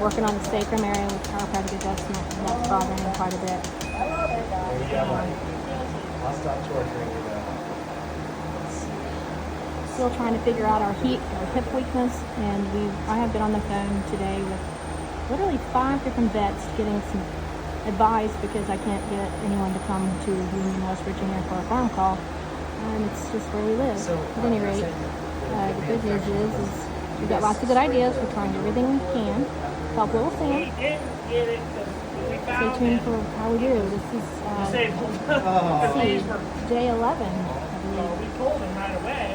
working on the sacrum area with chiropractic adjustment. That's bothering him quite a bit. There you go, buddy. I'll stop torturing you now. Still trying to figure out our hip weakness, and I have been on the phone today with literally 5 different vets getting some advice because I can't get anyone to come to Union, West Virginia for a phone call, and it's just where we live. At any rate, the good news is we've got lots of good ideas. We're trying everything we can to help little Sam. Stay tuned for how we do. This is day 11, I believe. We told him right away.